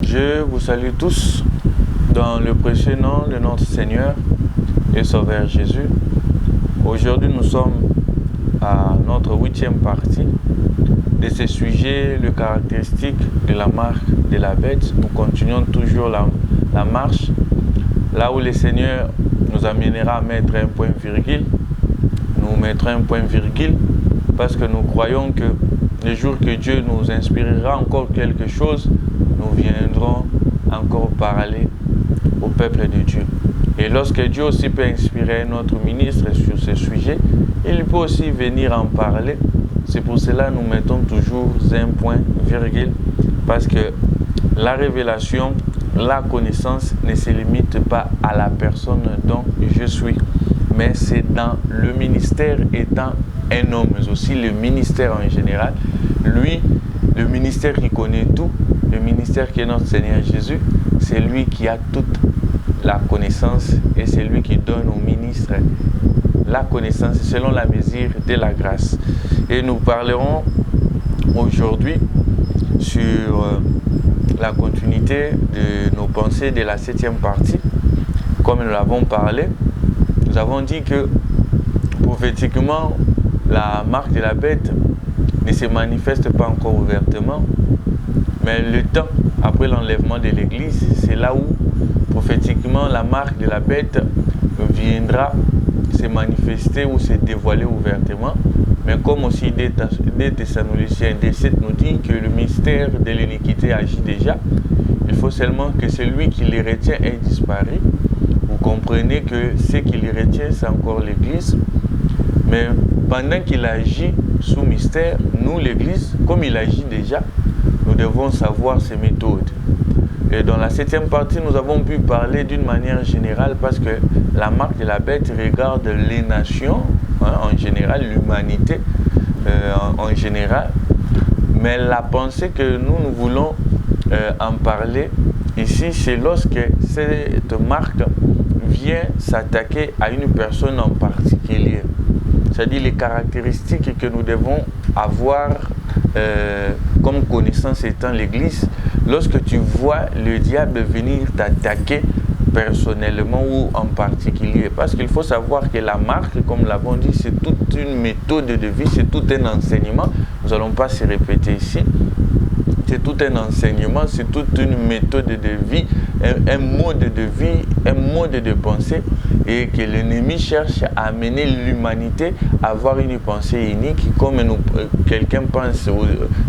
Je vous salue tous dans le précieux nom de notre Seigneur et Sauveur Jésus. Aujourd'hui, nous sommes à notre 8e partie de ce sujet, le caractéristique de la marque de la bête. Nous continuons toujours la marche, là où le Seigneur nous amènera à mettre un point virgule. Nous mettrons un point virgule parce que nous croyons que le jour que Dieu nous inspirera encore quelque chose, nous viendrons encore parler au peuple de Dieu. Et lorsque Dieu aussi peut inspirer notre ministre sur ce sujet, il peut aussi venir en parler. C'est pour cela que nous mettons toujours un point virgule, parce que la révélation, la connaissance ne se limite pas à la personne dont je suis, mais c'est dans le ministère étant un homme, mais aussi le ministère en général. Lui, le ministère qui connaît tout, le ministère qui est notre Seigneur Jésus, c'est lui qui a toute la connaissance et c'est lui qui donne au ministre la connaissance selon la mesure de la grâce. Et nous parlerons aujourd'hui sur la continuité de nos pensées de la 7e partie. Comme nous l'avons parlé, nous avons dit que prophétiquement, la marque de la bête ne se manifeste pas encore ouvertement, mais le temps après l'enlèvement de l'Église, c'est là où prophétiquement la marque de la bête viendra se manifester ou se dévoiler ouvertement. Mais comme aussi des Thessaloniciens 2:7 nous dit que le mystère de l'iniquité agit déjà, il faut seulement que celui qui les retient ait disparu. Vous comprenez que ce qui les retient, c'est encore l'Église. Mais pendant qu'il agit sous mystère, nous, l'Église, comme il agit déjà, nous devons savoir ses méthodes. Et dans la 7e partie, nous avons pu parler d'une manière générale parce que la marque de la bête regarde les nations, en général, l'humanité en général. Mais la pensée que nous voulons en parler ici, c'est lorsque cette marque vient s'attaquer à une personne en particulier. C'est-à-dire les caractéristiques que nous devons avoir comme connaissance étant l'Église. Lorsque tu vois le diable venir t'attaquer personnellement ou en particulier, parce qu'il faut savoir que la marque, comme nous l'avons dit, c'est toute une méthode de vie, c'est tout un enseignement. Nous n'allons pas se répéter ici. C'est tout un enseignement, c'est toute une méthode de vie, un mode de vie, un mode de pensée, et que l'ennemi cherche à amener l'humanité à avoir une pensée unique, comme quelqu'un pense,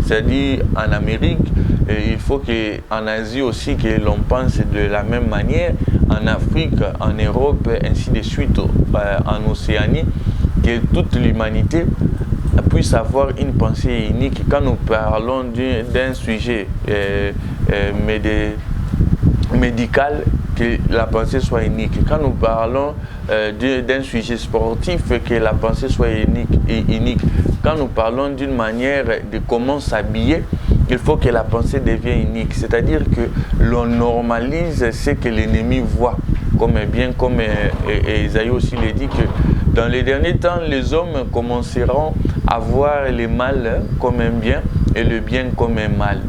c'est-à-dire en Amérique, il faut qu'en Asie aussi que l'on pense de la même manière, en Afrique, en Europe, ainsi de suite, en Océanie, que toute l'humanité puisse avoir une pensée unique. Quand nous parlons d'un sujet médical, que la pensée soit unique. Quand nous parlons d'un sujet sportif, que la pensée soit unique. Quand nous parlons d'une manière de comment s'habiller, il faut que la pensée devienne unique. C'est-à-dire que l'on normalise ce que l'ennemi voit. Comme Isaïe aussi le dit, que dans les derniers temps, les hommes commenceront à voir le mal comme un bien et le bien comme un mal.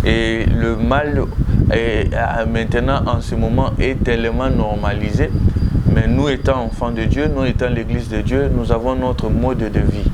Et le mal, maintenant, en ce moment, est tellement normalisé. Mais nous étant enfants de Dieu, nous étant l'Église de Dieu, nous avons notre mode de vie.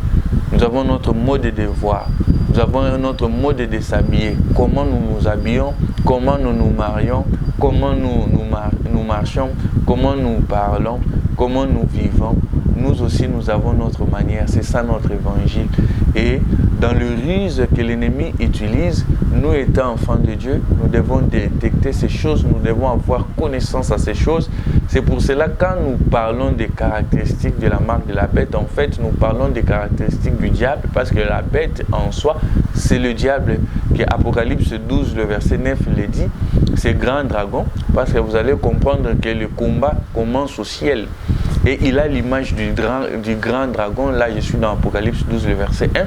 Nous avons notre mode de voir. Nous avons notre mode de s'habiller. Comment nous nous habillons, comment nous nous marions, comment nous marchons, comment nous parlons, comment nous vivons. Nous aussi, nous avons notre manière. C'est ça notre évangile. Et dans le ruse que l'ennemi utilise, nous étant enfants de Dieu, nous devons détecter ces choses, nous devons avoir connaissance à ces choses. C'est pour cela que quand nous parlons des caractéristiques de la marque de la bête, en fait, nous parlons des caractéristiques du diable, parce que la bête en soi, c'est le diable, qui Apocalypse 12, le verset 9 le dit, c'est grand dragon, parce que vous allez comprendre que le combat commence au ciel. Et il a l'image du grand dragon. Là, je suis dans Apocalypse 12, le verset 1.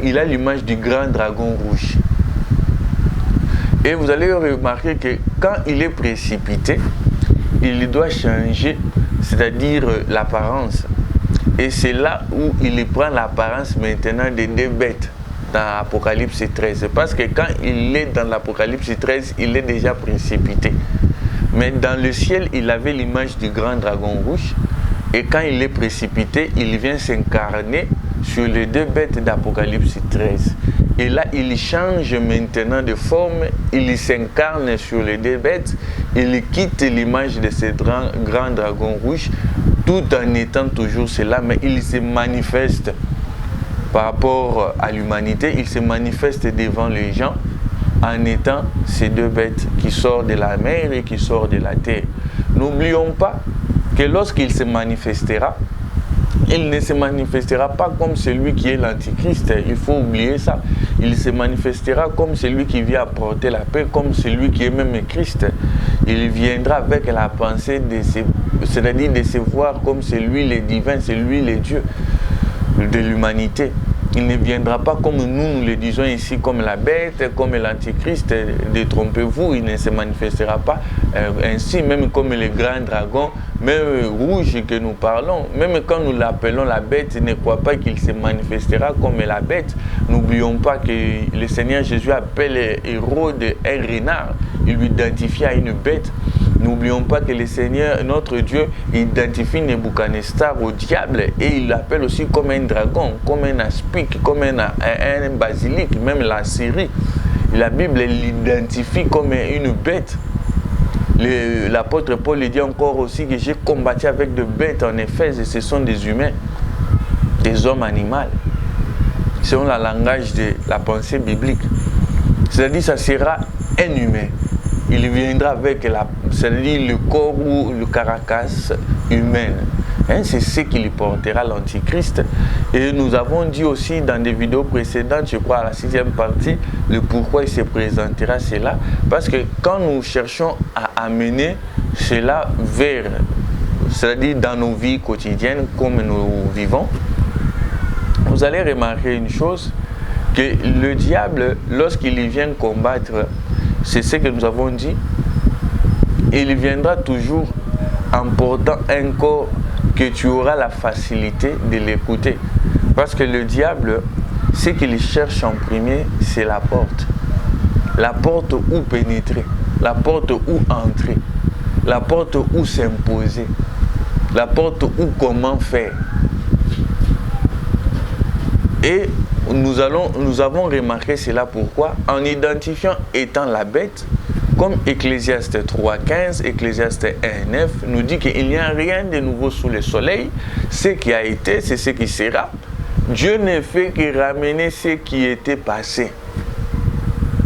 Il a l'image du grand dragon rouge. Et vous allez remarquer que quand il est précipité, il doit changer, c'est-à-dire l'apparence. Et c'est là où il prend l'apparence maintenant des deux bêtes. dans Apocalypse 13. Parce que quand il est dans l'Apocalypse 13, il est déjà précipité. Mais dans le ciel, il avait l'image du grand dragon rouge. Et quand il est précipité, il vient s'incarner sur les deux bêtes d'Apocalypse 13. Et là, il change maintenant de forme, il s'incarne sur les deux bêtes, il quitte l'image de ce grand dragon rouge, tout en étant toujours cela, mais il se manifeste par rapport à l'humanité, il se manifeste devant les gens en étant ces deux bêtes qui sortent de la mer et qui sortent de la terre. N'oublions pas que lorsqu'il se manifestera, il ne se manifestera pas comme celui qui est l'Antichrist. Il faut oublier ça. Il se manifestera comme celui qui vient apporter la paix, comme celui qui est même Christ. Il viendra avec la pensée c'est-à-dire de se voir comme celui le divin, celui le Dieu de l'humanité. Il ne viendra pas comme nous le disons ici, comme la bête, comme l'antichrist. Détrompez-vous, il ne se manifestera pas ainsi, même comme le grand dragon, même rouge que nous parlons. Même quand nous l'appelons la bête, ne crois pas qu'il se manifestera comme la bête. N'oublions pas que le Seigneur Jésus appelle Hérode un renard. Il lui identifie à une bête. N'oublions pas que le Seigneur, notre Dieu, identifie Nebuchadnezzar au diable et il l'appelle aussi comme un dragon, comme un aspic, comme un basilic, même la Syrie. La Bible l'identifie comme une bête. L'apôtre Paul dit encore aussi que j'ai combattu avec des bêtes en Éphèse et ce sont des humains, des hommes animaux, selon le langage de la pensée biblique. C'est-à-dire que ça sera un humain. Il viendra avec c'est-à-dire le corps ou le caracasse humain. Hein, c'est ce qui lui portera l'Antichrist. Et nous avons dit aussi dans des vidéos précédentes, je crois à la 6e partie, le pourquoi il se présentera cela. Parce que quand nous cherchons à amener cela vers, c'est-à-dire dans nos vies quotidiennes, comme nous vivons, vous allez remarquer une chose, que le diable, lorsqu'il vient combattre, c'est ce que nous avons dit, il viendra toujours en portant un corps que tu auras la facilité de l'écouter. Parce que le diable, ce qu'il cherche en premier, c'est la porte. La porte où pénétrer, la porte où entrer, la porte où s'imposer, la porte où comment faire. Et nous avons remarqué cela pourquoi, en identifiant étant la bête, comme Ecclésiaste 3.15, Ecclésiaste 1.9 nous dit qu'il n'y a rien de nouveau sous le soleil. Ce qui a été, c'est ce qui sera. Dieu ne fait que ramener ce qui était passé.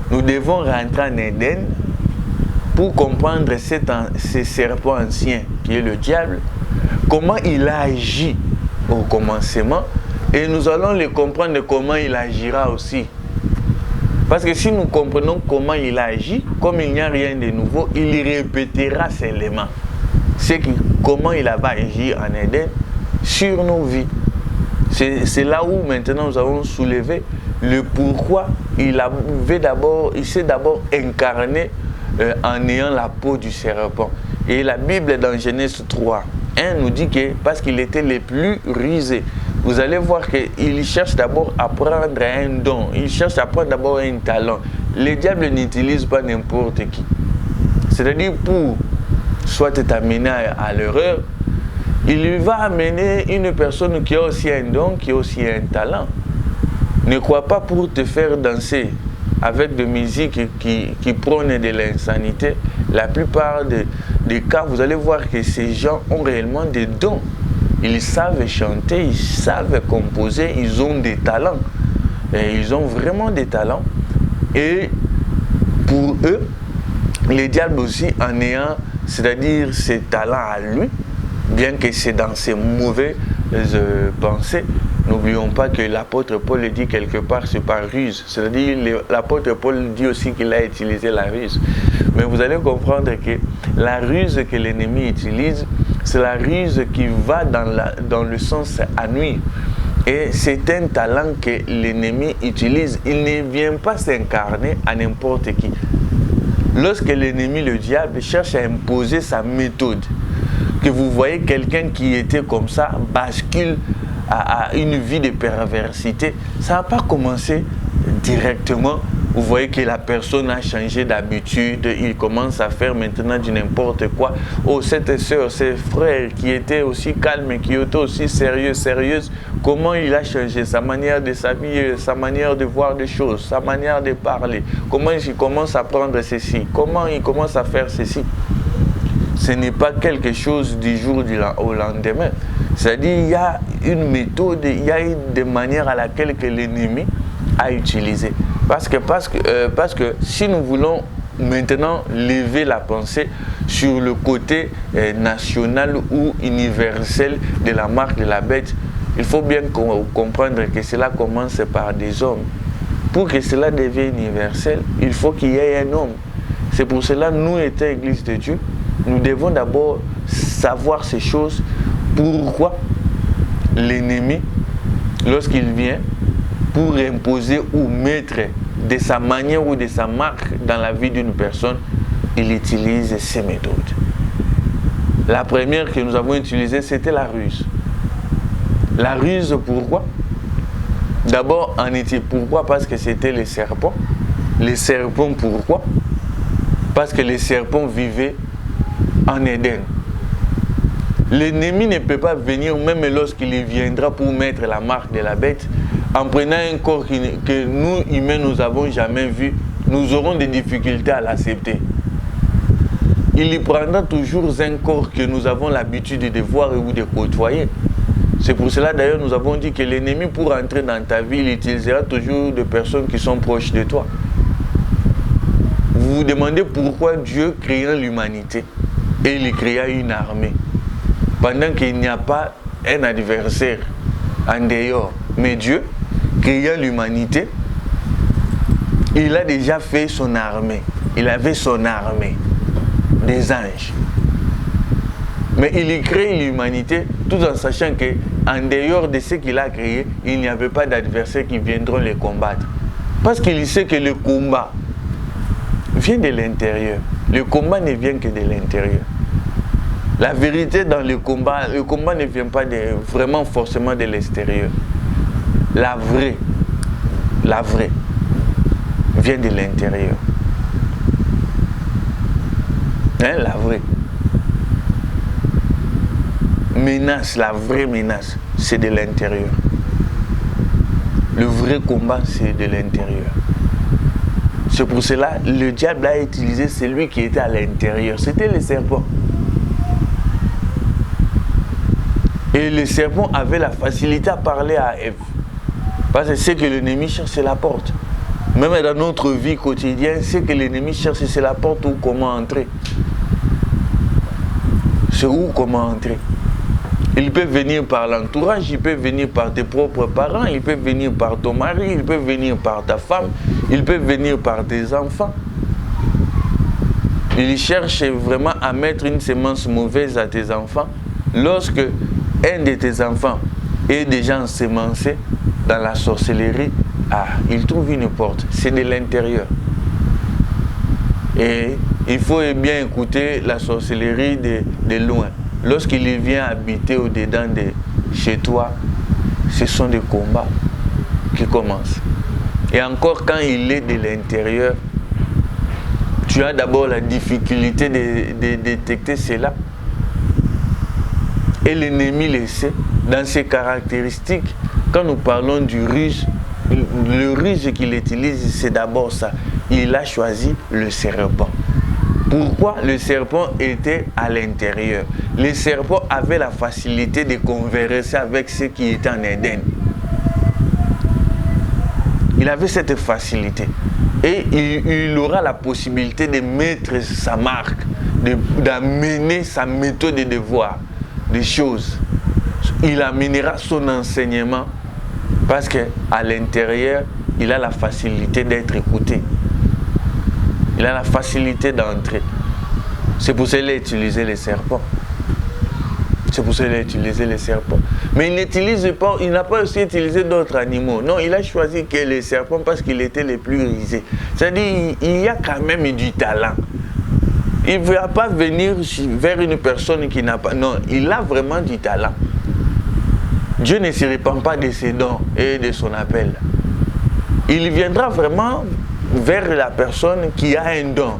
Nous devons rentrer en Éden pour comprendre ce serpent ancien qui est le diable, comment il a agi au commencement, et nous allons le comprendre comment il agira aussi. Parce que si nous comprenons comment il agit, comme il n'y a rien de nouveau, il répétera ces éléments. C'est comment il va agir en Éden sur nos vies. C'est là où maintenant nous avons soulevé le pourquoi il s'est d'abord incarné en ayant la peau du serpent. Et la Bible dans Genèse 3, nous dit que parce qu'il était le plus rusé, vous allez voir qu'il cherche d'abord à prendre un don. Il cherche à prendre d'abord un talent. Le diable n'utilise pas n'importe qui. C'est-à-dire pour soit t'amener à l'erreur, il va amener une personne qui a aussi un don, qui a aussi un talent. Ne crois pas pour te faire danser avec de musique qui prône de l'insanité. La plupart des cas, vous allez voir que ces gens ont réellement des dons. Ils savent chanter, ils savent composer, ils ont des talents. Et ils ont vraiment des talents. Et pour eux, le diable aussi en ayant, c'est-à-dire ses talents à lui, bien que c'est dans ses mauvaises pensées, n'oublions pas que l'apôtre Paul le dit quelque part, c'est par ruse. C'est-à-dire l'apôtre Paul dit aussi qu'il a utilisé la ruse. Mais vous allez comprendre que la ruse que l'ennemi utilise, c'est la ruse qui va dans le sens à nuire. Et c'est un talent que l'ennemi utilise. Il ne vient pas s'incarner à n'importe qui. Lorsque l'ennemi, le diable, cherche à imposer sa méthode, que vous voyez quelqu'un qui était comme ça, bascule à une vie de perversité, ça n'a pas commencé directement, vous voyez que la personne a changé d'habitude, il commence à faire maintenant du n'importe quoi. Oh, cette soeur, ce frère qui était aussi calme, qui était aussi sérieuse, comment il a changé sa manière de s'habiller, sa manière de voir des choses, sa manière de parler, comment il commence à prendre ceci, comment il commence à faire ceci. Ce n'est pas quelque chose du jour au lendemain. C'est-à-dire il y a une méthode, il y a une manière à laquelle l'ennemi a utilisé. Parce que si nous voulons maintenant lever la pensée sur le côté national ou universel de la marque de la bête, il faut bien comprendre que cela commence par des hommes. Pour que cela devienne universel, il faut qu'il y ait un homme. C'est pour cela que nous, étant Église de Dieu, nous devons d'abord savoir ces choses. Pourquoi l'ennemi, lorsqu'il vient, pour imposer ou mettre de sa manière ou de sa marque dans la vie d'une personne, il utilise ces méthodes. La première que nous avons utilisée, c'était la ruse. La ruse, pourquoi? D'abord, pourquoi? Parce que c'était les serpents. Les serpents, pourquoi? Parce que les serpents vivaient en Éden. L'ennemi ne peut pas venir, même lorsqu'il viendra pour mettre la marque de la bête, en prenant un corps que nous, humains, nous n'avons jamais vu, nous aurons des difficultés à l'accepter. Il y prendra toujours un corps que nous avons l'habitude de voir ou de côtoyer. C'est pour cela d'ailleurs nous avons dit que l'ennemi, pour entrer dans ta vie, il utilisera toujours des personnes qui sont proches de toi. Vous vous demandez pourquoi Dieu créa l'humanité et il créa une armée. Pendant qu'il n'y a pas un adversaire en dehors. Mais Dieu, créant l'humanité, il a déjà fait son armée. Il avait son armée des anges. Mais il crée l'humanité tout en sachant qu'en dehors de ce qu'il a créé, il n'y avait pas d'adversaires qui viendront les combattre. Parce qu'il sait que le combat vient de l'intérieur. Le combat ne vient que de l'intérieur. La vérité dans le combat ne vient pas vraiment forcément de l'extérieur. La vraie vient de l'intérieur. Hein, la vraie menace, la vraie menace, c'est de l'intérieur. Le vrai combat, c'est de l'intérieur. C'est pour cela que le diable a utilisé celui qui était à l'intérieur. C'était le serpent. Et le serpent avait la facilité à parler à Ève. Parce que ce que l'ennemi cherche, c'est la porte. Même dans notre vie quotidienne, ce que l'ennemi cherche, c'est la porte ou comment entrer. C'est où comment entrer. Il peut venir par l'entourage, il peut venir par tes propres parents, il peut venir par ton mari, il peut venir par ta femme, il peut venir par tes enfants. Il cherche vraiment à mettre une semence mauvaise à tes enfants. Lorsque un de tes enfants est déjà ensemencé dans la sorcellerie, il trouve une porte. C'est de l'intérieur. Et il faut bien écouter la sorcellerie de loin. Lorsqu'il vient habiter au-dedans de chez toi, ce sont des combats qui commencent. Et encore quand il est de l'intérieur, tu as d'abord la difficulté de détecter cela. Et l'ennemi le sait. Dans ses caractéristiques, quand nous parlons du ruse, le ruse qu'il utilise, c'est d'abord ça. Il a choisi le serpent. Pourquoi le serpent était à l'intérieur? Le serpent avait la facilité de converser avec ceux qui étaient en Éden. Il avait cette facilité. Et il aura la possibilité de mettre sa marque, d'amener sa méthode de voir des choses. Il amènera son enseignement parce qu'à l'intérieur, il a la facilité d'être écouté. Il a la facilité d'entrer. C'est pour ça qu'il a utilisé les serpents. C'est pour ça qu'il a utilisé les serpents. Mais il n'utilise pas, il n'a pas aussi utilisé d'autres animaux. Non, il a choisi que les serpents parce qu'il était le plus risé. C'est-à-dire, il y a quand même du talent. Il ne va pas venir vers une personne qui n'a pas... Non, il a vraiment du talent. Dieu ne se répand pas de ses dons et de son appel. il viendra vraiment vers la personne qui a un don.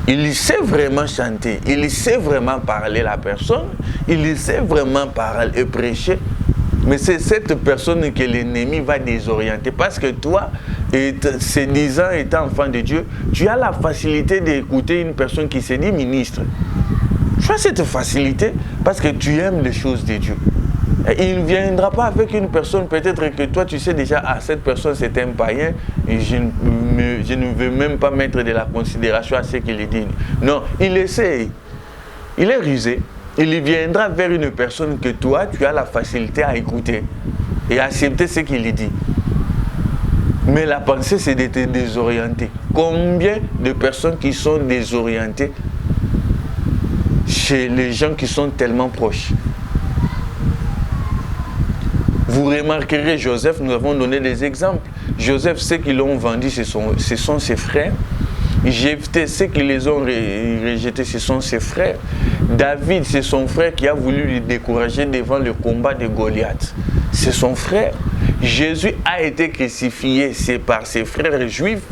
Il sait vraiment chanter, il sait vraiment parler à la personne, il sait vraiment parler et prêcher. Mais c'est cette personne que l'ennemi va désorienter. Parce que toi, se disant étant enfant de Dieu, tu as la facilité d'écouter une personne qui se dit ministre. Tu as cette facilité parce que tu aimes les choses de Dieu. Et il ne viendra pas avec une personne, peut-être que toi tu sais déjà, ah, cette personne c'est un païen, et je ne veux même pas mettre de la considération à ce qu'il dit. Non, il essaie, il est rusé. Il viendra vers une personne que toi, tu as la facilité à écouter et accepter ce qu'il dit. Mais la pensée, c'est de te désorienter. Combien de personnes qui sont désorientées chez les gens qui sont tellement proches? Vous remarquerez Joseph, nous avons donné des exemples. Joseph, ceux qui l'ont vendu, ce sont ses frères. Jephthé, ceux qui les ont rejetés, ce sont ses frères. David, c'est son frère qui a voulu le décourager devant le combat de Goliath. C'est son frère. Jésus a été crucifié, c'est par ses frères juifs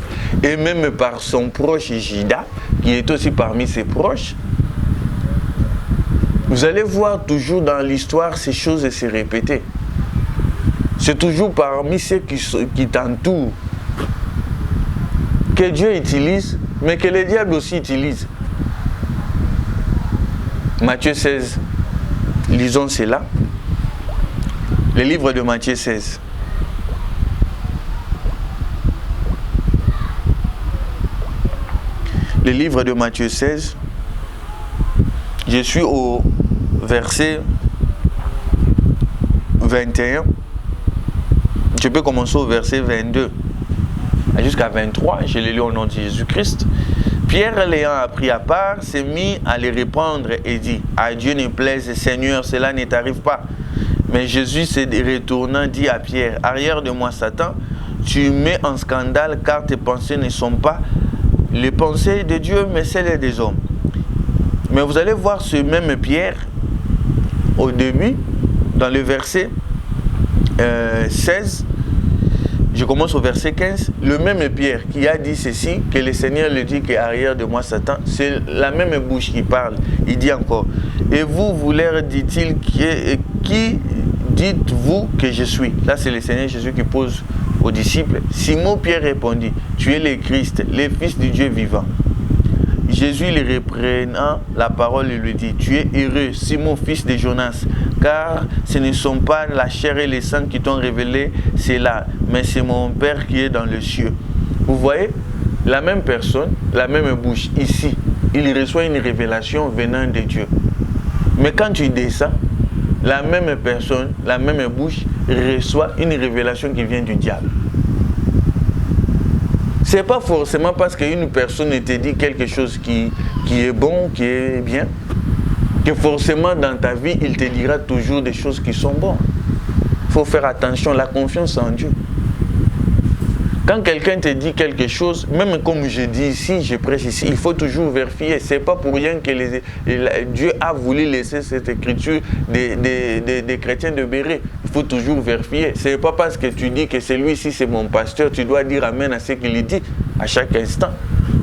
et même par son proche Judas, qui est aussi parmi ses proches. Vous allez voir toujours dans l'histoire ces choses se répéter. C'est toujours parmi ceux qui t'entourent que Dieu utilise, mais que le diable aussi utilise. Matthieu 16, lisons cela. Le livre de Matthieu 16. Le livre de Matthieu 16. Je suis au verset 21. Je peux commencer au verset 22 jusqu'à 23. Je l'ai lu au nom de Jésus-Christ. Pierre, l'ayant appris à part, s'est mis à les répondre et dit: à Dieu ne plaise, Seigneur, cela ne t'arrive pas. Mais Jésus, se retournant, dit à Pierre: arrière de moi, Satan, tu mets en scandale, car tes pensées ne sont pas les pensées de Dieu, mais celles des hommes. Mais vous allez voir ce même Pierre, au début, dans le verset 16, je commence au verset 15, le même Pierre qui a dit ceci, que le Seigneur le dit qu'arrière de moi Satan, c'est la même bouche qui parle. Il dit encore: et vous leur dit-il, qui dites-vous que je suis? Là c'est le Seigneur Jésus qui pose aux disciples. Simon Pierre répondit: tu es le Christ, le Fils du Dieu vivant. Jésus lui reprenant la parole, il lui dit: tu es heureux, Simon, fils de Jonas, car ce ne sont pas la chair et le sang qui t'ont révélé cela, mais c'est mon Père qui est dans le cieux. Vous voyez, la même personne, la même bouche, ici, il reçoit une révélation venant de Dieu. Mais quand tu descends, la même personne, la même bouche, reçoit une révélation qui vient du diable. Ce n'est pas forcément parce qu'une personne te dit quelque chose qui est bon, qui est bien, que forcément dans ta vie, il te dira toujours des choses qui sont bonnes. Il faut faire attention, la confiance en Dieu. Quand quelqu'un te dit quelque chose, même comme je dis ici, je prêche ici, il faut toujours vérifier. Ce n'est pas pour rien que Dieu a voulu laisser cette écriture des chrétiens de Béret. Il faut toujours vérifier. Ce n'est pas parce que tu dis que celui-ci c'est mon pasteur, tu dois dire amen à ce qu'il dit à chaque instant.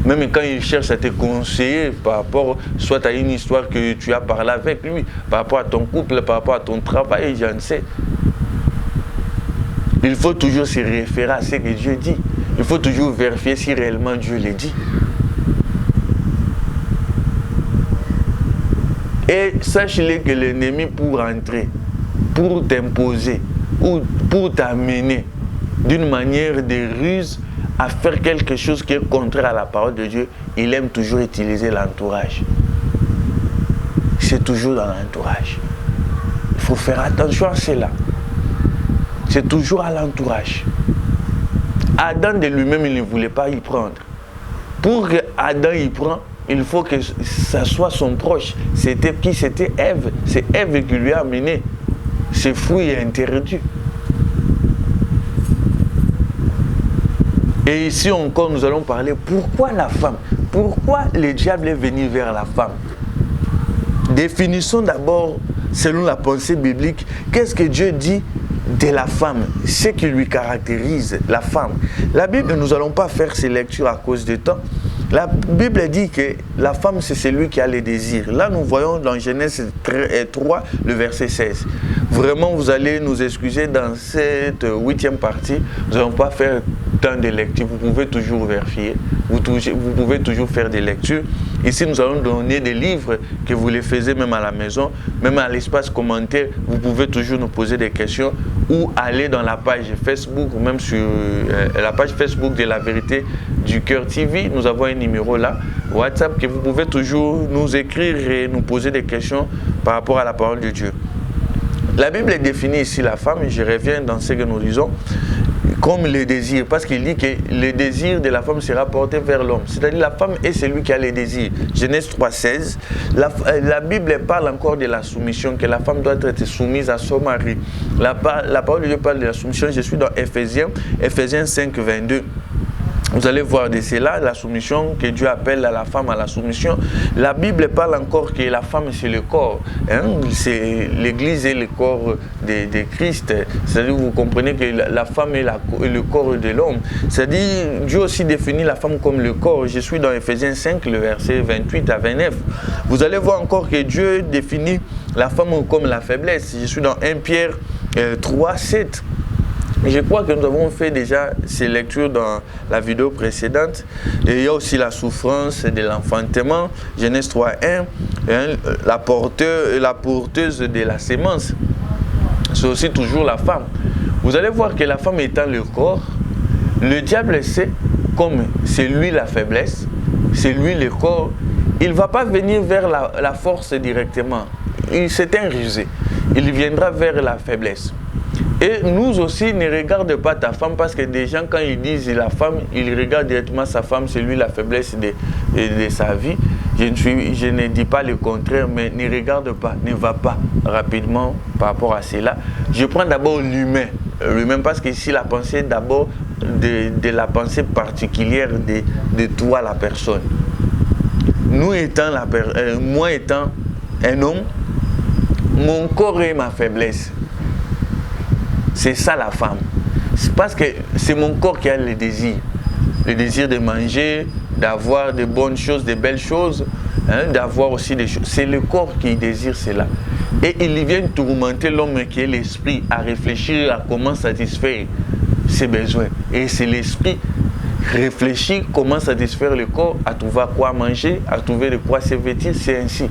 Même quand il cherche à te conseiller par rapport soit à une histoire que tu as parlé avec lui, par rapport à ton couple, par rapport à ton travail, j'en sais. Il faut toujours se référer à ce que Dieu dit. Il faut toujours vérifier si réellement Dieu le dit. Et sache-le que l'ennemi pour entrer, pour t'imposer, ou pour t'amener d'une manière de ruse à faire quelque chose qui est contraire à la parole de Dieu, il aime toujours utiliser l'entourage. C'est toujours dans l'entourage. Il faut faire attention à cela. C'est toujours à l'entourage. Adam de lui-même, il ne voulait pas y prendre. Pour que Adam y prenne, il faut que ça soit son proche. C'était qui? C'était Ève. C'est Ève qui lui a amené ce fruit interdit. Et ici encore, nous allons parler pourquoi la femme? Pourquoi le diable est venu vers la femme? Définissons d'abord, selon la pensée biblique, qu'est-ce que Dieu dit de la femme, ce qui lui caractérise la femme. La Bible, nous n'allons pas faire ces lectures à cause du temps. La Bible dit que la femme, c'est celui qui a les désirs. Là, nous voyons dans Genèse 3, le verset 16. Vraiment, vous allez nous excuser dans cette 8e partie. Nous n'allons pas faire tant de lectures. Vous pouvez toujours vérifier. Vous pouvez toujours faire des lectures. Ici, nous allons donner des livres que vous les faisiez même à la maison, même à l'espace commentaire. Vous pouvez toujours nous poser des questions ou aller dans la page Facebook ou même sur la page Facebook de La Vérité du Cœur TV. Nous avons un numéro là, WhatsApp, que vous pouvez toujours nous écrire et nous poser des questions par rapport à la parole de Dieu. La Bible définit ici la femme, et je reviens dans ce que nous disons, comme le désir, parce qu'il dit que le désir de la femme sera porté vers l'homme. C'est-à-dire la femme est celui qui a les désirs. Genèse 3,16. La Bible parle encore de la soumission, que la femme doit être soumise à son mari. La parole de Dieu parle de la soumission. Je suis dans Éphésiens 5,22. Vous allez voir de cela, la soumission que Dieu appelle à la femme à la soumission. La Bible parle encore que la femme c'est le corps. C'est l'Église et le corps de Christ. C'est-à-dire vous comprenez que la femme est le corps de l'homme. C'est-à-dire Dieu aussi définit la femme comme le corps. Je suis dans Éphésiens 5, le verset 28 à 29. Vous allez voir encore que Dieu définit la femme comme la faiblesse. Je suis dans 1 Pierre 3, 7. Je crois que nous avons fait déjà ces lectures dans la vidéo précédente. Et il y a aussi la souffrance de l'enfantement, Genèse 3.1, la porteuse de la sémence. C'est aussi toujours la femme. Vous allez voir que la femme étant le corps, le diable sait, comme c'est lui la faiblesse, c'est lui le corps, il ne va pas venir vers la force directement. C'est un rusé. Il viendra vers la faiblesse. Et nous aussi, ne regarde pas ta femme, parce que des gens, quand ils disent la femme, ils regardent directement sa femme, c'est lui la faiblesse de sa vie. Je ne dis pas le contraire, mais ne regarde pas, ne va pas rapidement par rapport à cela. Je prends d'abord l'humain, parce qu'ici la pensée d'abord de la pensée particulière de toi, la personne. Moi étant un homme, mon corps est ma faiblesse. C'est ça la femme. C'est parce que c'est mon corps qui a le désir. Le désir de manger, d'avoir de bonnes choses, de belles choses, d'avoir aussi des choses. C'est le corps qui désire cela. Et il vient tourmenter l'homme qui est l'esprit à réfléchir à comment satisfaire ses besoins. Et c'est l'esprit réfléchir comment satisfaire le corps, à trouver quoi manger, à trouver de quoi se vêtir, c'est ainsi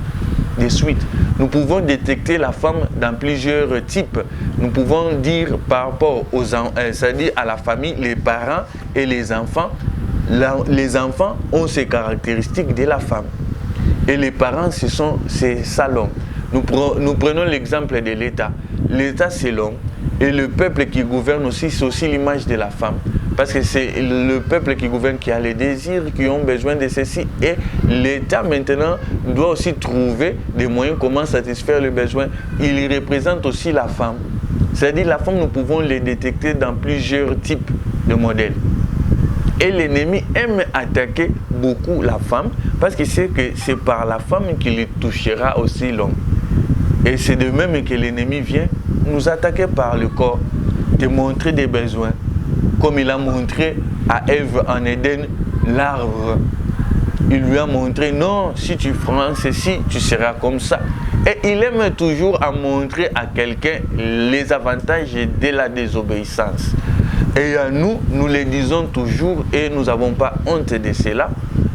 de suite. Nous pouvons détecter la femme dans plusieurs types. Nous pouvons dire par rapport c'est-à-dire à la famille, les parents et les enfants. Les enfants ont ces caractéristiques de la femme. Et les parents, c'est ça l'homme. Nous prenons l'exemple de l'État. L'État, c'est l'homme. Et le peuple qui gouverne aussi, c'est aussi l'image de la femme. Parce que c'est le peuple qui gouverne qui a les désirs, qui ont besoin de ceci. Et l'État, maintenant, doit aussi trouver des moyens comment satisfaire les besoins. Il représente aussi la femme. C'est-à-dire la femme, nous pouvons les détecter dans plusieurs types de modèles. Et l'ennemi aime attaquer beaucoup la femme parce qu'il sait que c'est par la femme qu'il touchera aussi l'homme. Et c'est de même que l'ennemi vient nous attaquer par le corps, de montrer des besoins. Comme il a montré à Ève en Éden l'arbre. Il lui a montré, non, si tu prends ceci, tu seras comme ça. Et il aime toujours à montrer à quelqu'un les avantages de la désobéissance. Et à nous, nous le disons toujours et nous n'avons pas honte de cela.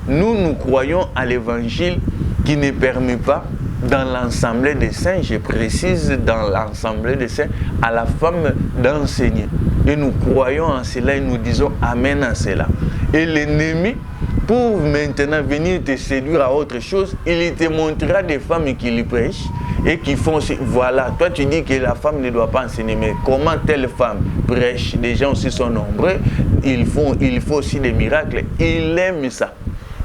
Nous croyons à l'évangile qui ne permet pas, dans l'ensemble des saints, je précise, dans l'ensemble des saints, à la femme d'enseigner. Et nous croyons en cela et nous disons Amen à cela. Et l'ennemi, pour maintenant venir te séduire à autre chose, il te montrera des femmes qui lui prêchent et qui font aussi, voilà, toi tu dis que la femme ne doit pas enseigner, mais comment telle femme prêche, les gens aussi sont nombreux, il faut aussi des miracles. Il aime ça.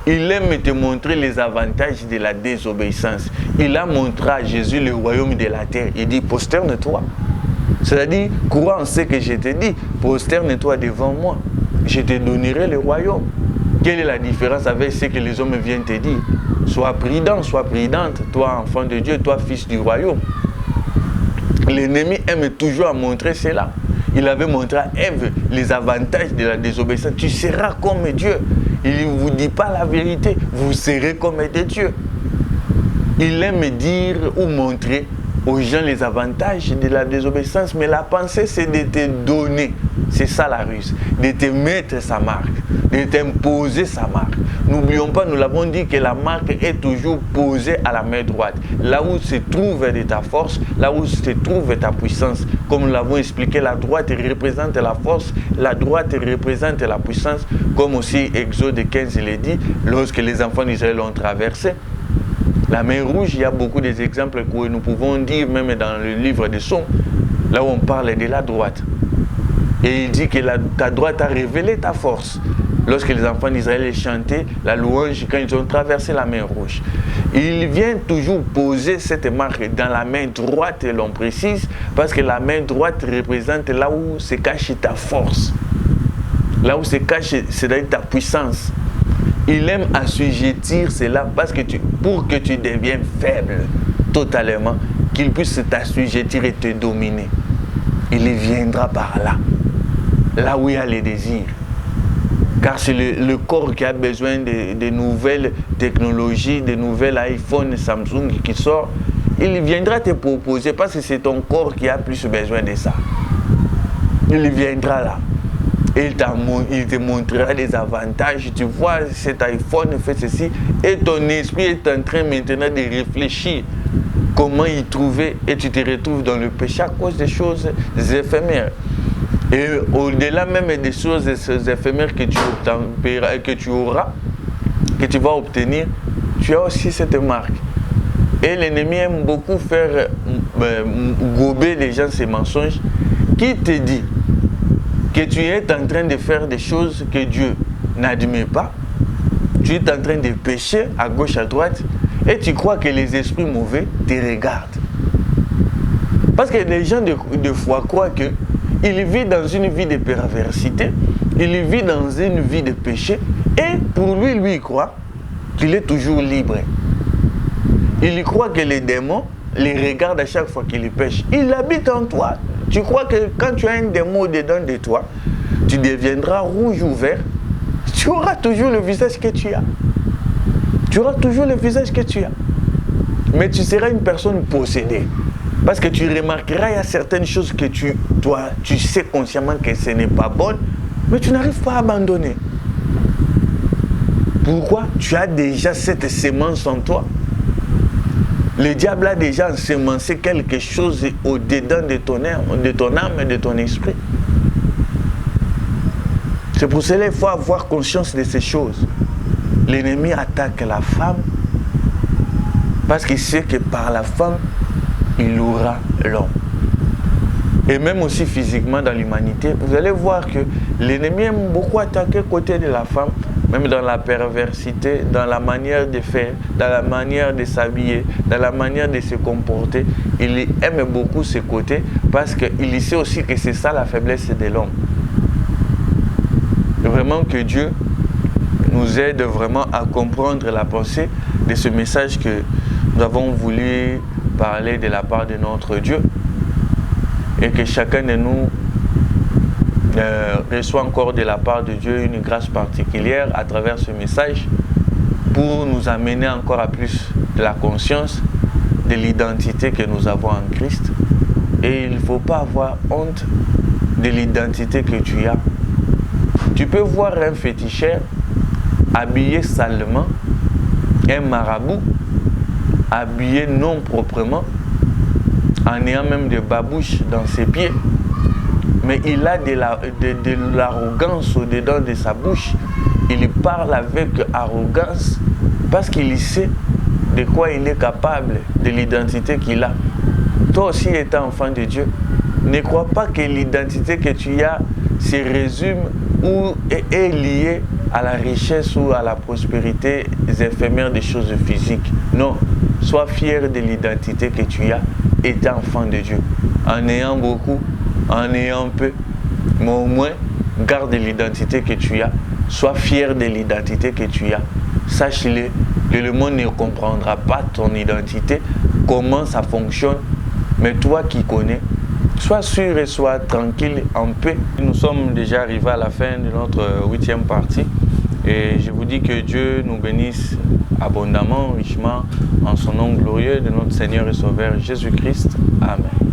Il aime te montrer les avantages de la désobéissance. Il a montré à Jésus le royaume de la terre. Il dit, prosterne-toi. C'est-à-dire, crois en ce que je te dis, prosterne-toi devant moi. Je te donnerai le royaume. Quelle est la différence avec ce que les hommes viennent te dire? Sois prudent, sois prudente, toi enfant de Dieu, toi fils du royaume. L'ennemi aime toujours à montrer cela. Il avait montré à Ève les avantages de la désobéissance. Tu seras comme Dieu. Il ne vous dit pas la vérité. Vous serez comme des dieux. Il aime dire ou montrer aux gens les avantages de la désobéissance. Mais la pensée, c'est de te donner. C'est ça la ruse. De te mettre sa marque. De t'imposer sa marque. N'oublions pas, nous l'avons dit que la marque est toujours posée à la main droite. Là où se trouve de ta force, là où se trouve ta puissance. Comme nous l'avons expliqué, la droite représente la force, la droite représente la puissance. Comme aussi Exode 15 le dit, lorsque les enfants d'Israël ont traversé la mer Rouge, il y a beaucoup d'exemples que nous pouvons dire, même dans le livre des Psaumes, là où on parle de la droite. Et il dit que ta droite a révélé ta force. Lorsque les enfants d'Israël chantaient la louange quand ils ont traversé la mer Rouge. Il vient toujours poser cette marque dans la main droite, et l'on précise, parce que la main droite représente là où se cache ta force. Là où se cache, c'est-à-dire ta puissance. Il aime assujettir cela parce que pour que tu deviennes faible totalement, qu'il puisse t'assujettir et te dominer. Il viendra par là, là où il y a les désirs. Car c'est le corps qui a besoin de nouvelles technologies, de nouvelles iPhone, Samsung qui sortent. Il viendra te proposer parce que c'est ton corps qui a plus besoin de ça. Il viendra là. Et il te montrera les avantages. Tu vois, cet iPhone fait ceci. Et ton esprit est en train maintenant de réfléchir comment y trouver. Et tu te retrouves dans le péché à cause des choses éphémères. Et au-delà même des choses éphémères que tu auras, que tu vas obtenir, tu as aussi cette marque. Et l'ennemi aime beaucoup faire gober les gens ces mensonges. Qui te dit que tu es en train de faire des choses que Dieu n'admet pas? Tu es en train de pécher à gauche, à droite, et tu crois que les esprits mauvais te regardent. Parce que les gens de foi croient que il vit dans une vie de perversité, il vit dans une vie de péché, et pour lui, il croit qu'il est toujours libre. Il croit que les démons les regardent à chaque fois qu'il pêche. Il habite en toi. Tu crois que quand tu as un démon dedans de toi, tu deviendras rouge ou vert, tu auras toujours le visage que tu as. Tu auras toujours le visage que tu as. Mais tu seras une personne possédée. Parce que tu remarqueras, il y a certaines choses que tu sais consciemment que ce n'est pas bon, mais tu n'arrives pas à abandonner. Pourquoi? Tu as déjà cette sémence en toi. Le diable a déjà ensemencé quelque chose au-dedans de ton âme et de ton esprit. C'est pour cela qu'il faut avoir conscience de ces choses. L'ennemi attaque la femme parce qu'il sait que par la femme, il aura l'homme. Et même aussi physiquement dans l'humanité, vous allez voir que l'ennemi aime beaucoup attaquer le côté de la femme, même dans la perversité, dans la manière de faire, dans la manière de s'habiller, dans la manière de se comporter. Il aime beaucoup ce côté parce qu'il sait aussi que c'est ça la faiblesse de l'homme. Vraiment que Dieu nous aide vraiment à comprendre la pensée de ce message que nous avons voulu parler de la part de notre Dieu et que chacun de nous reçoit encore de la part de Dieu une grâce particulière à travers ce message pour nous amener encore à plus de la conscience de l'identité que nous avons en Christ. Et il ne faut pas avoir honte de l'identité que tu as. Tu peux voir un féticheur habillé salement, un marabout habillé non proprement, en ayant même des babouches dans ses pieds, mais il a de l'arrogance au-dedans de sa bouche. Il parle avec arrogance parce qu'il sait de quoi il est capable, de l'identité qu'il a. Toi aussi, étant enfant de Dieu, ne crois pas que l'identité que tu as se résume ou est liée à la richesse ou à la prospérité éphémère des choses physiques. Non, sois fier de l'identité que tu as étant enfant de Dieu. En ayant beaucoup, en ayant peu, mais au moins, garde l'identité que tu as. Sois fier de l'identité que tu as. Sache-le que le monde ne comprendra pas ton identité, comment ça fonctionne, Mais toi qui connais, sois sûr et sois tranquille, en paix. Nous sommes déjà arrivés à la fin de notre 8e partie. Et je vous dis que Dieu nous bénisse abondamment, richement, en son nom glorieux de notre Seigneur et Sauveur Jésus-Christ. Amen.